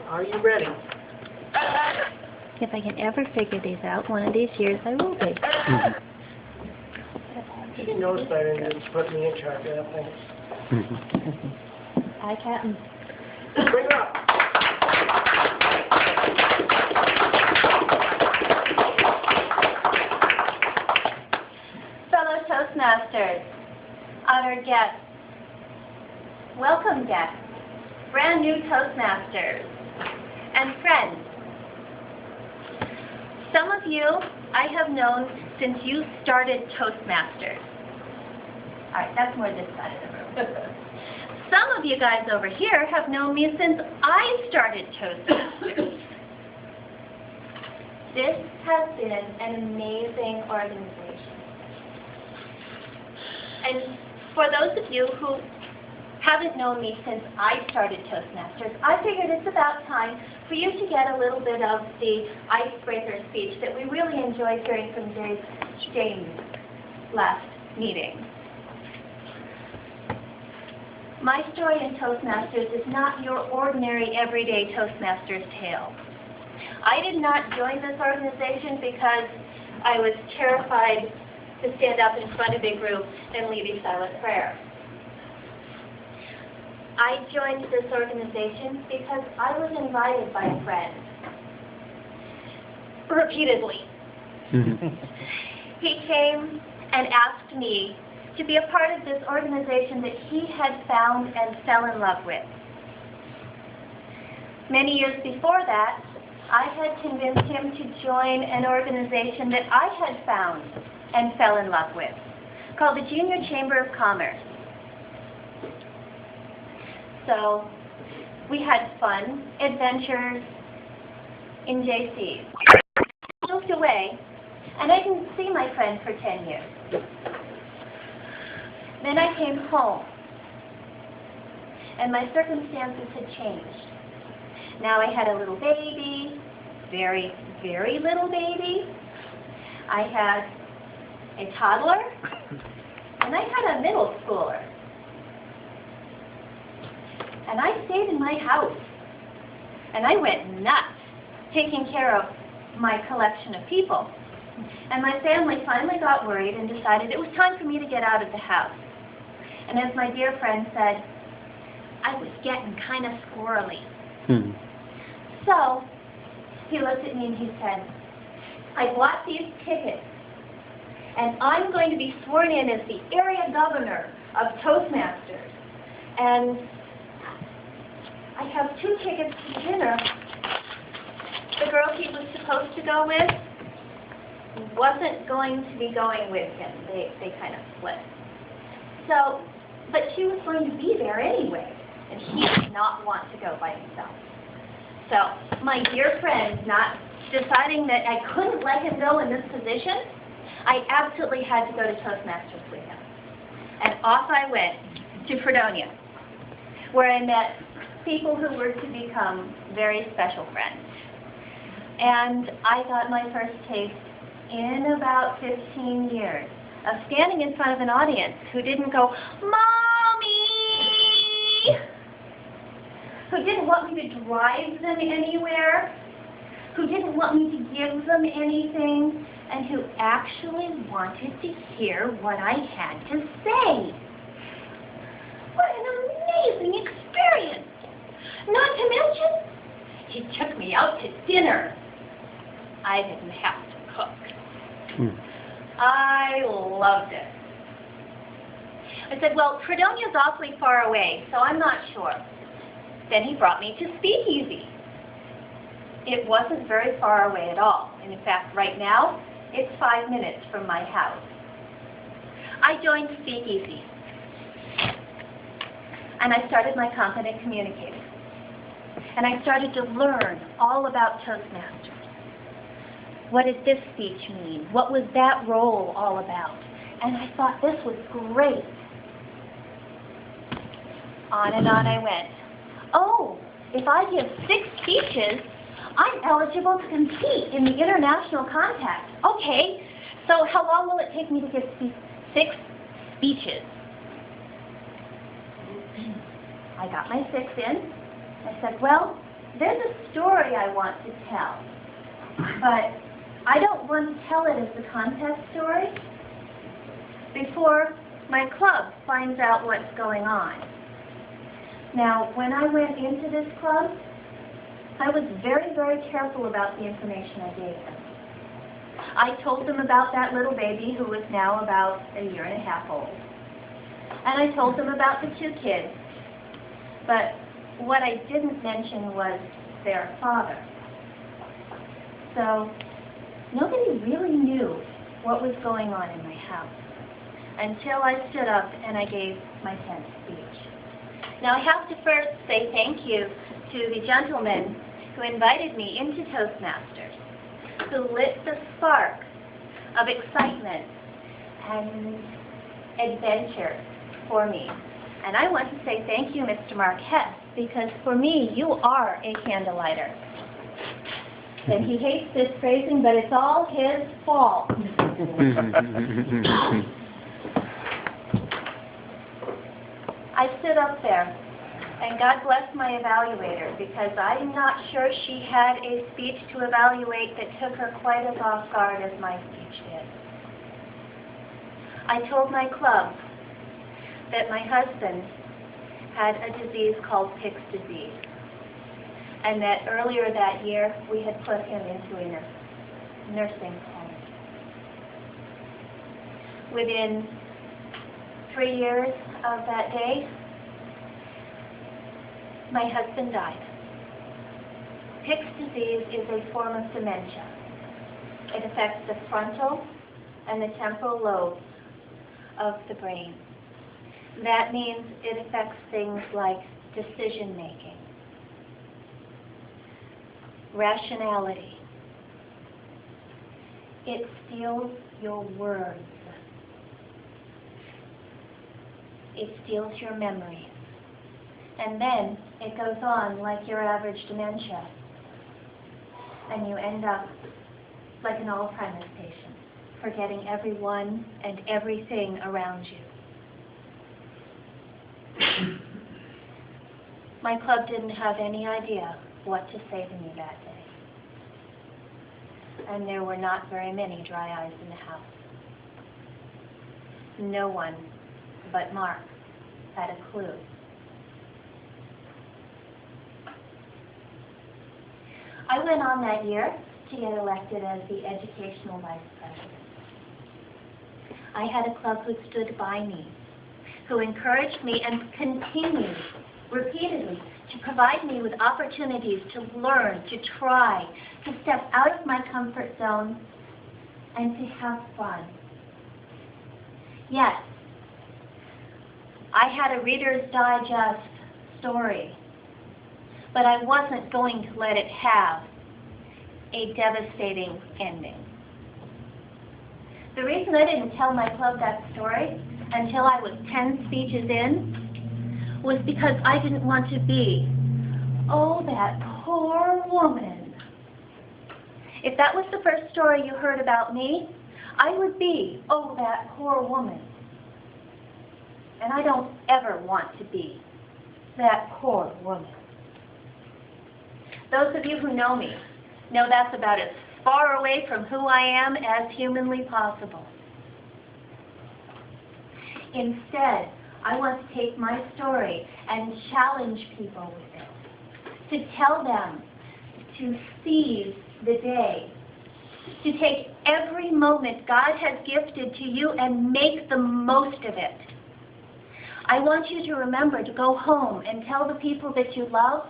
Are you ready? If I can ever figure these out, one of these years I will be. He knows better than to put me in charge of things. Hi, Captain. Bring her up. Fellow Toastmasters, honored guests, welcome guests, brand new Toastmasters, and friends. Some of you I have known since you started Toastmasters. All right, that's more this side of the room. Some of you guys over here have known me since I started Toastmasters. This has been an amazing organization. And for those of you who haven't known me since I started Toastmasters, I figured it's about time for you to get a little bit of the Icebreaker speech that we really enjoyed hearing from James last meeting. My story in Toastmasters is not your ordinary everyday Toastmasters tale. I did not join this organization because I was terrified to stand up in front of a group and lead a silent prayer. I joined this organization because I was invited by a friend, repeatedly. He came and asked me to be a part of this organization that he had found and fell in love with. Many years before that, I had convinced him to join an organization that I had found and fell in love with, called the Junior Chamber of Commerce. So we had fun, adventures in JC. I moved away, and I didn't see my friend for 10 years. Then I came home, and my circumstances had changed. Now I had a little baby, very, very little baby. I had a toddler, and I had a middle schooler. And I stayed in my house, and I went nuts taking care of my collection of people. And my family finally got worried and decided it was time for me to get out of the house. And as my dear friend said, I was getting kind of squirrely. So he looked at me and he said, I bought these tickets, and I'm going to be sworn in as the area governor of Toastmasters. And I have 2 tickets to dinner. The girl he was supposed to go with wasn't going to be going with him. They kind of split. So, but she was going to be there anyway, and he did not want to go by himself. So, my dear friend, not deciding that I couldn't let him go in this position, I absolutely had to go to Toastmasters with him. And off I went to Fredonia, where I met people who were to become very special friends. And I got my first taste in about 15 years of standing in front of an audience who didn't go, Mommy! Who didn't want me to drive them anywhere, who didn't want me to give them anything, and who actually wanted to hear what I had to say. What an amazing experience! Not to mention, he took me out to dinner. I didn't have to cook. I loved it. I said, well, Fredonia's awfully far away, so I'm not sure. Then he brought me to Speakeasy. It wasn't very far away at all. And in fact, right now, it's 5 minutes from my house. I joined Speakeasy, and I started my Confident Communicating. And I started to learn all about Toastmasters. What did this speech mean? What was that role all about? And I thought this was great. On and on I went. Oh, if I give 6 speeches, I'm eligible to compete in the international contest. Okay, so how long will it take me to give 6 speeches? I got my 6 in. I said, well, there's a story I want to tell, but I don't want to tell it as the contest story before my club finds out what's going on. Now, when I went into this club, I was very, very careful about the information I gave them. I told them about that little baby who was now about 1.5 years old. And I told them about the 2 kids. But what I didn't mention was their father. So nobody really knew what was going on in my house until I stood up and I gave my 10th speech. Now I have to first say thank you to the gentleman who invited me into Toastmasters, who lit the spark of excitement and adventure for me. And I want to say thank you, Mr. Marquette, because for me, you are a candlelighter. And he hates this phrasing, but it's all his fault. I stood up there, and God bless my evaluator, because I'm not sure she had a speech to evaluate that took her quite as off guard as my speech did. I told my club that my husband had a disease called Pick's disease, and that earlier that year we had put him into a nursing home. Within 3 years of that day, my husband died. Pick's disease is a form of dementia. It affects the frontal and the temporal lobes of the brain. That means it affects things like decision-making, rationality. It steals your words. It steals your memories. And then it goes on like your average dementia. And you end up like an Alzheimer's patient, forgetting everyone and everything around you. My club didn't have any idea what to say to me that day. And there were not very many dry eyes in the house. No one but Mark had a clue. I went on that year to get elected as the educational vice president. I had a club who stood by me, who encouraged me and continued repeatedly to provide me with opportunities to learn, to try, to step out of my comfort zone, and to have fun. Yes, I had a Reader's Digest story, but I wasn't going to let it have a devastating ending. The reason I didn't tell my club that story until I was 10 speeches in was because I didn't want to be, oh, that poor woman. If that was the first story you heard about me, I would be, oh, that poor woman. And I don't ever want to be that poor woman. Those of you who know me know that's about as far away from who I am as humanly possible. Instead, I want to take my story and challenge people with it, to tell them to seize the day, to take every moment God has gifted to you and make the most of it. I want you to remember to go home and tell the people that you love,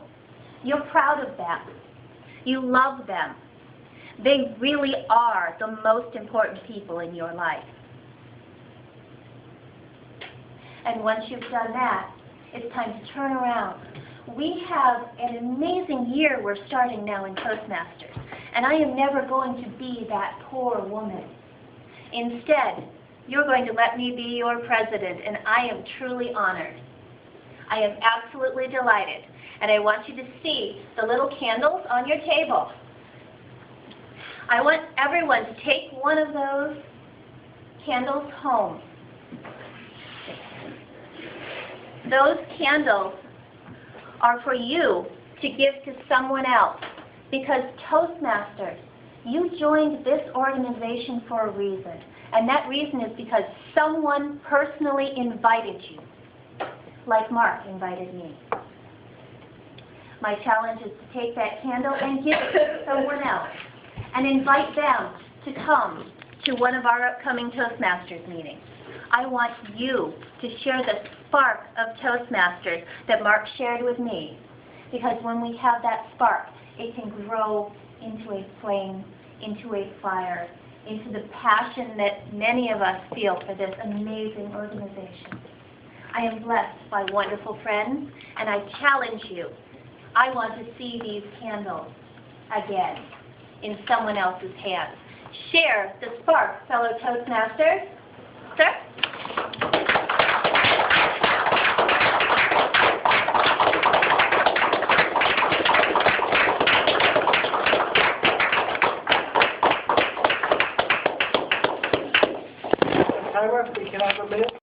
you're proud of them. You love them. They really are the most important people in your life. And once you've done that, it's time to turn around. We have an amazing year we're starting now in Toastmasters, and I am never going to be that poor woman. Instead, you're going to let me be your president, and I am truly honored. I am absolutely delighted, and I want you to see the little candles on your table. I want everyone to take one of those candles home. Those candles are for you to give to someone else. Because Toastmasters, you joined this organization for a reason. And that reason is because someone personally invited you, like Mark invited me. My challenge is to take that candle and give it to someone else and invite them to come to one of our upcoming Toastmasters meetings. I want you to share the spark of Toastmasters that Mark shared with me, because when we have that spark, it can grow into a flame, into a fire, into the passion that many of us feel for this amazing organization. I am blessed by wonderful friends, and I challenge you. I want to see these candles again in someone else's hands. Share the spark, fellow Toastmasters. Sir? Timer, we can have a minute.